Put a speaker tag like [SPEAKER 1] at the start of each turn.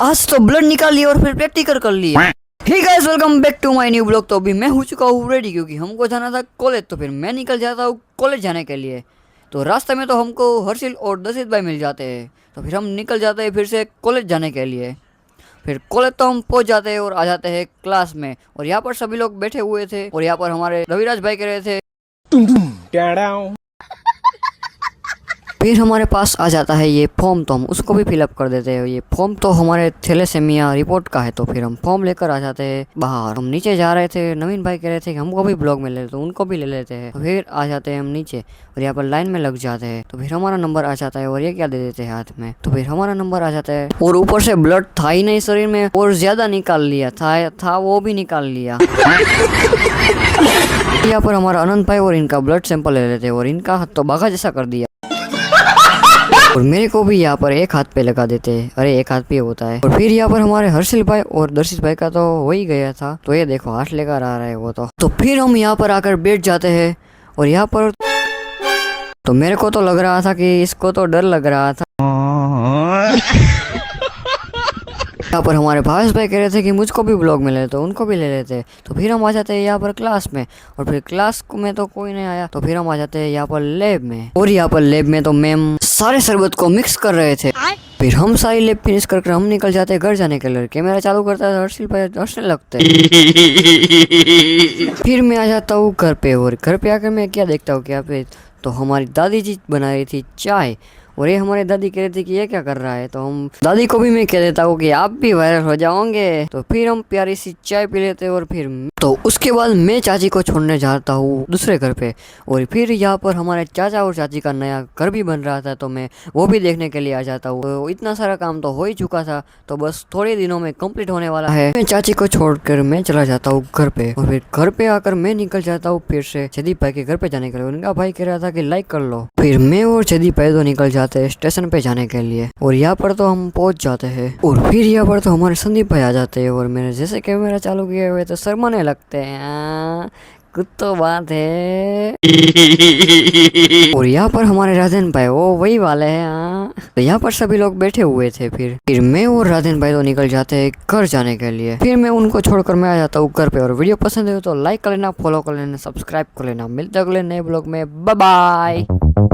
[SPEAKER 1] आज तो ब्लड निकाल लिया और फिर प्रैक्टिकल कर लिया। Hey guys, welcome back to my new blog. तो अभी मैं हो चुका हूँ रेडी, क्योंकि हमको जाना था कॉलेज। तो फिर मैं निकल जाता हूँ कॉलेज जाने के लिए। तो रास्ते में तो हमको हर्षिल और दशित भाई मिल जाते हैं। तो फिर हम निकल जाते हैं फिर से कॉलेज जाने के लिए। फिर कॉलेज तो हम पहुंच जाते हैं और आ जाते हैं क्लास में। और यहाँ पर सभी लोग बैठे हुए थे और यहाँ पर हमारे रविराज भाई कह रहे थे। फिर हमारे पास आ जाता है ये फॉर्म, तो हम उसको भी फिलअप कर देते हैं। ये फॉर्म तो हमारे थैलेसेमिया रिपोर्ट का है। तो फिर हम फॉर्म लेकर आ जाते हैं बाहर। हम नीचे जा रहे थे, नवीन भाई कह रहे थे कि हमको भी ब्लॉग में ले, तो उनको भी ले लेते हैं। तो फिर आ जाते हैं हम नीचे और यहाँ पर लाइन में लग जाते हैं। तो फिर हमारा नंबर आ जाता है और ये क्या दे देते हैं हाथ में। तो फिर हमारा नंबर आ जाता है और ऊपर से ब्लड था ही नहीं शरीर में और ज्यादा निकाल लिया था वो भी निकाल लिया। यहाँ पर हमारा अनंत भाई और इनका ब्लड सैंपल ले लेते हैं और इनका हाथ तो बाघा जैसा कर दिया। और मेरे को भी यहाँ पर एक हाथ पे लगा देते हैं। अरे एक हाथ पे होता है। और फिर यहाँ पर हमारे हर्षिल भाई और दर्शित भाई का तो हो ही गया था। तो ये देखो हाथ लेकर आ रहा है वो तो फिर हम यहाँ पर आकर बैठ जाते हैं। और यहाँ पर तो मेरे को तो लग रहा था कि इसको तो डर लग रहा था। यहाँ पर हमारे भावेश भाई कह रहे थे कि मुझको भी ब्लॉग में ले, तो उनको भी ले लेते। तो फिर हम आ जाते हैं यहाँ पर क्लास में। और फिर क्लास में तो कोई नहीं आया। तो फिर हम आ जाते हैं यहाँ पर लैब में। और यहाँ पर लैब में तो मैम सारे शरबत को मिक्स कर रहे थे। फिर हम सारी लैब फिनिश करके हम निकल जाते हैं घर जाने के लिए। कैमरा चालू करता है, हर्षिल भाई हंसने लगते हैं। फिर मैं आ जाता हूँ घर पे। और घर पे आकर मैं क्या देखता हूँ, क्या पे तो हमारी दादी जी बना रही थी चाय। और ये हमारी दादी कह रही थी कि ये क्या कर रहा है। तो हम दादी को भी मैं कह देता हूँ कि आप भी वायरल हो जाओगे। तो फिर हम प्यारी सी चाय पी लेते और फिर तो उसके बाद मैं चाची को छोड़ने जाता हूँ दूसरे घर पे। और फिर यहाँ पर हमारे चाचा और चाची का नया घर भी बन रहा था। तो मैं वो भी देखने के लिए आ जाता हूँ। तो इतना सारा काम तो हो ही चुका था, तो बस थोड़े दिनों में कंप्लीट होने वाला है। मैं चाची को छोड़कर मैं चला जाता हूँ घर पे। और फिर घर पे आकर मैं निकल जाता हूँ फिर से जदीप भाई के घर पे जाने के लिए। उनका भाई कह रहा था कि लाइक कर लो। फिर मैं और जदीप भाई तो निकल जाते हैं स्टेशन पे जाने के लिए। और यहाँ पर तो हम पहुंच जाते हैं। और फिर यहाँ पर तो हमारे संदीप भाई आ जाते हैं। और मैंने जैसे कैमरा चालू किया हुए तो शर्माने लगते हैं। कुछ तो बात है। और यहाँ पर हमारे राधेन भाई वो वही वाले हैं। तो यहाँ पर सभी लोग बैठे हुए थे। फिर मैं और राधेन भाई तो निकल जाते हैं घर जाने के लिए। फिर मैं उनको छोड़कर मैं आ जाता हूँ घर पे। और वीडियो पसंद है तो लाइक कर लेना, फॉलो कर लेना, सब्सक्राइब कर लेना। मिलते अगले नए ब्लॉग में। Bye bye.